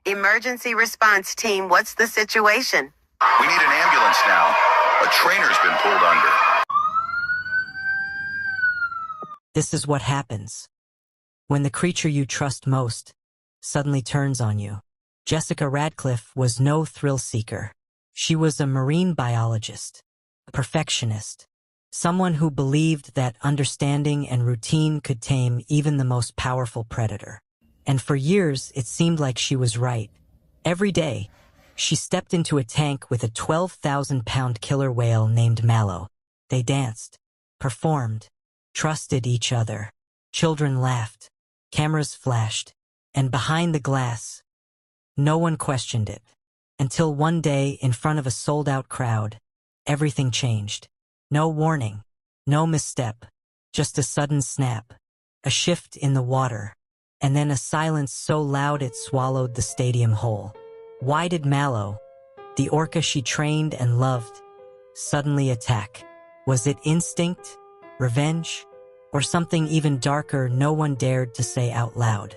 Emergency response team, what's the situation? We need an ambulance now. A trainer's been pulled under. This is what happens when the creature you trust most suddenly turns on you. Jessica Radcliffe was no thrill seeker. She was a marine biologist, a perfectionist, someone who believed that understanding and routine could tame even the most powerful predator. And for years, it seemed like she was right. Every day, she stepped into a tank with a 12,000-pound killer whale named Mallow. They danced, performed, trusted each other. Children laughed, cameras flashed, and behind the glass, no one questioned it. Until one day, in front of a sold-out crowd, everything changed. No warning, no misstep, just a sudden snap, a shift in the water, and then a silence so loud it swallowed the stadium whole. Why did Mallow, the orca she trained and loved, suddenly attack? Was it instinct, revenge, or something even darker no one dared to say out loud?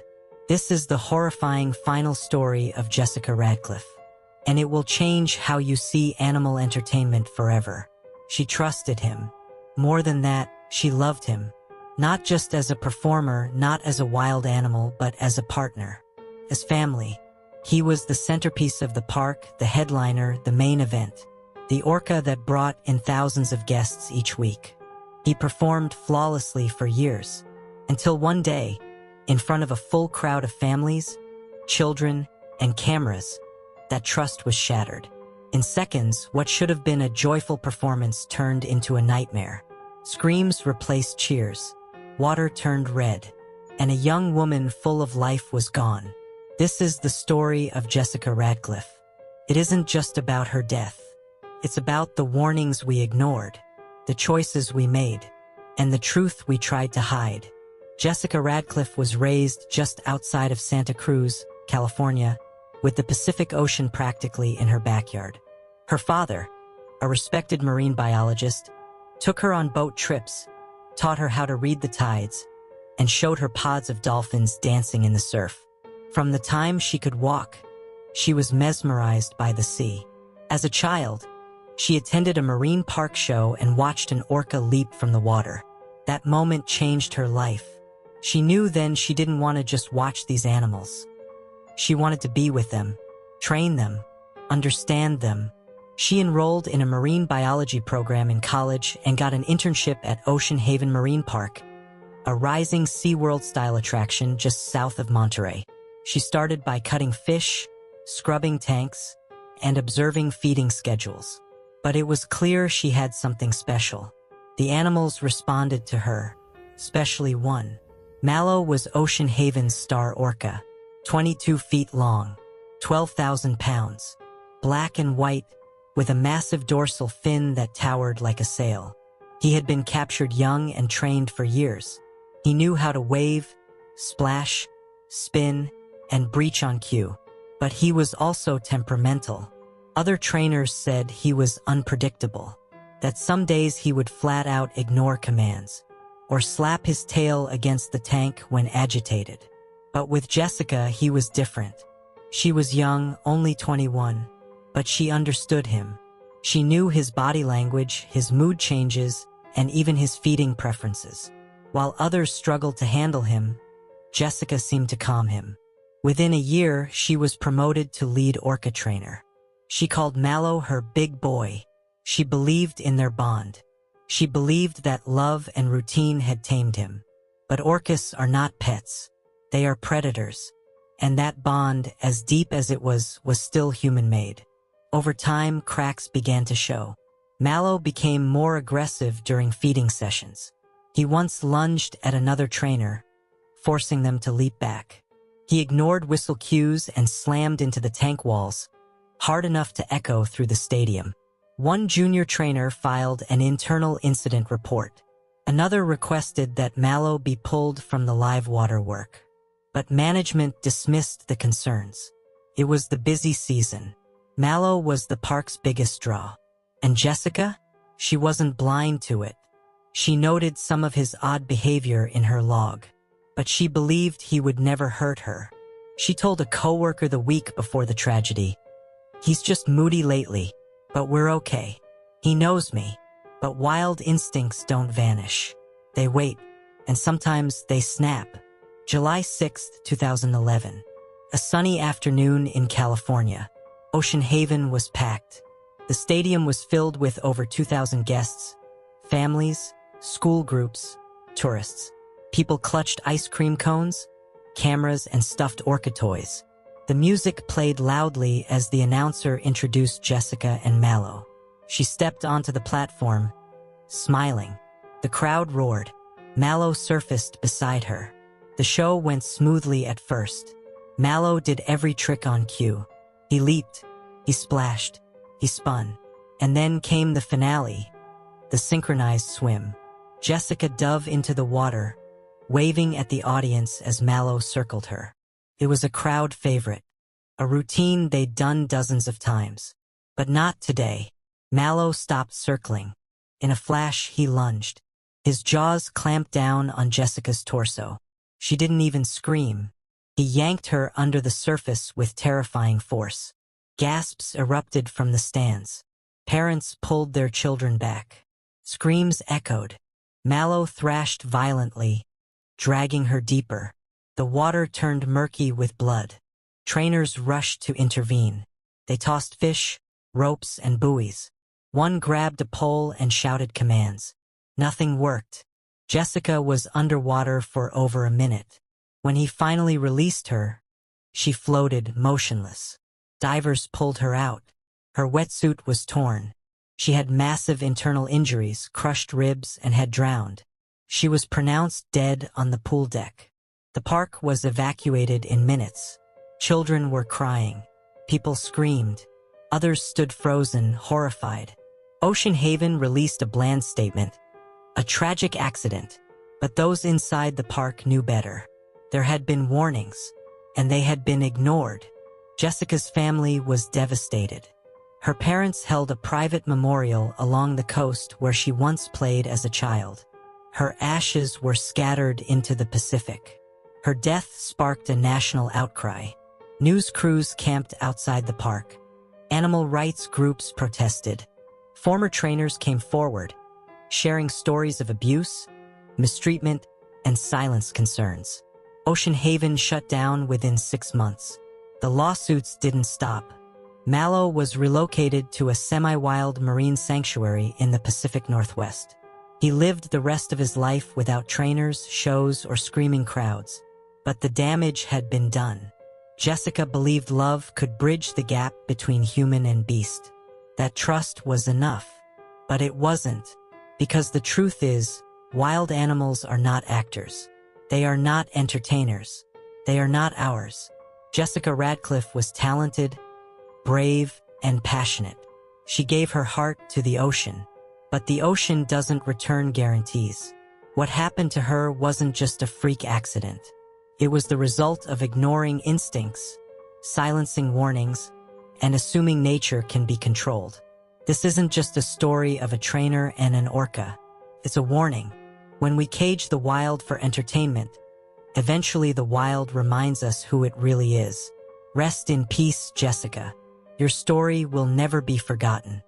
This is the horrifying final story of Jessica Radcliffe, and it will change how you see animal entertainment forever. She trusted him. More than that, she loved him. Not just as a performer, not as a wild animal, but as a partner, as family. He was the centerpiece of the park, the headliner, the main event, the orca that brought in thousands of guests each week. He performed flawlessly for years, until one day, in front of a full crowd of families, children, and cameras, that trust was shattered. In seconds, what should have been a joyful performance turned into a nightmare. Screams replaced cheers, water turned red, and a young woman full of life was gone. This is the story of Jessica Radcliffe. It isn't just about her death. It's about the warnings we ignored, the choices we made, and the truth we tried to hide. Jessica Radcliffe was raised just outside of Santa Cruz, California, with the Pacific Ocean practically in her backyard. Her father, a respected marine biologist, took her on boat trips, taught her how to read the tides, and showed her pods of dolphins dancing in the surf. From the time she could walk, she was mesmerized by the sea. As a child, she attended a marine park show and watched an orca leap from the water. That moment changed her life. She knew then she didn't want to just watch these animals. She wanted to be with them, train them, understand them. She enrolled in a marine biology program in college and got an internship at Ocean Haven Marine Park, a rising SeaWorld-style attraction just south of Monterey. She started by cutting fish, scrubbing tanks, and observing feeding schedules. But it was clear she had something special. The animals responded to her, especially one. Mallow was Ocean Haven's star orca, 22 feet long, 12,000 pounds, black and white, with a massive dorsal fin that towered like a sail. He had been captured young and trained for years. He knew how to wave, splash, spin, and breach on cue. But he was also temperamental. Other trainers said he was unpredictable, that some days he would flat out ignore commands, or slap his tail against the tank when agitated. But with Jessica, he was different. She was young, only 21, but she understood him. She knew his body language, his mood changes, and even his feeding preferences. While others struggled to handle him, Jessica seemed to calm him. Within a year, she was promoted to lead orca trainer. She called Mallow her big boy. She believed in their bond. She believed that love and routine had tamed him. But orcas are not pets. They are predators. And that bond, as deep as it was still human-made. Over time, cracks began to show. Mallow became more aggressive during feeding sessions. He once lunged at another trainer, forcing them to leap back. He ignored whistle cues and slammed into the tank walls, hard enough to echo through the stadium. One junior trainer filed an internal incident report. Another requested that Mallow be pulled from the live water work. But management dismissed the concerns. It was the busy season. Mallow was the park's biggest draw. And Jessica? She wasn't blind to it. She noted some of his odd behavior in her log. But she believed he would never hurt her. She told a coworker the week before the tragedy. "He's just moody lately, but we're okay. He knows me, but wild instincts don't vanish. They wait, and sometimes they snap." July 6, 2011. A sunny afternoon in California. Ocean Haven was packed. The stadium was filled with over 2,000 guests, families, school groups, tourists. People clutched ice cream cones, cameras, and stuffed orca toys. The music played loudly as the announcer introduced Jessica and Mallow. She stepped onto the platform, smiling. The crowd roared. Mallow surfaced beside her. The show went smoothly at first. Mallow did every trick on cue. He leaped, he splashed, he spun. And then came the finale, the synchronized swim. Jessica dove into the water, waving at the audience as Mallow circled her. It was a crowd favorite, a routine they'd done dozens of times. But not today. Mallow stopped circling. In a flash, he lunged. His jaws clamped down on Jessica's torso. She didn't even scream. He yanked her under the surface with terrifying force. Gasps erupted from the stands. Parents pulled their children back. Screams echoed. Mallow thrashed violently, dragging her deeper. The water turned murky with blood. Trainers rushed to intervene. They tossed fish, ropes, and buoys. One grabbed a pole and shouted commands. Nothing worked. Jessica was underwater for over a minute. When he finally released her, she floated motionless. Divers pulled her out. Her wetsuit was torn. She had massive internal injuries, crushed ribs, and had drowned. She was pronounced dead on the pool deck. The park was evacuated in minutes. Children were crying. People screamed. Others stood frozen, horrified. Ocean Haven released a bland statement. A tragic accident. But those inside the park knew better. There had been warnings, and they had been ignored. Jessica's family was devastated. Her parents held a private memorial along the coast where she once played as a child. Her ashes were scattered into the Pacific. Her death sparked a national outcry. News crews camped outside the park. Animal rights groups protested. Former trainers came forward, sharing stories of abuse, mistreatment, and silence concerns. Ocean Haven shut down within 6 months. The lawsuits didn't stop. Mallow was relocated to a semi-wild marine sanctuary in the Pacific Northwest. He lived the rest of his life without trainers, shows, or screaming crowds. But the damage had been done. Jessica believed love could bridge the gap between human and beast. That trust was enough. But it wasn't. Because the truth is, wild animals are not actors. They are not entertainers. They are not ours. Jessica Radcliffe was talented, brave, and passionate. She gave her heart to the ocean. But the ocean doesn't return guarantees. What happened to her wasn't just a freak accident. It was the result of ignoring instincts, silencing warnings, and assuming nature can be controlled. This isn't just a story of a trainer and an orca. It's a warning. When we cage the wild for entertainment, eventually the wild reminds us who it really is. Rest in peace, Jessica. Your story will never be forgotten.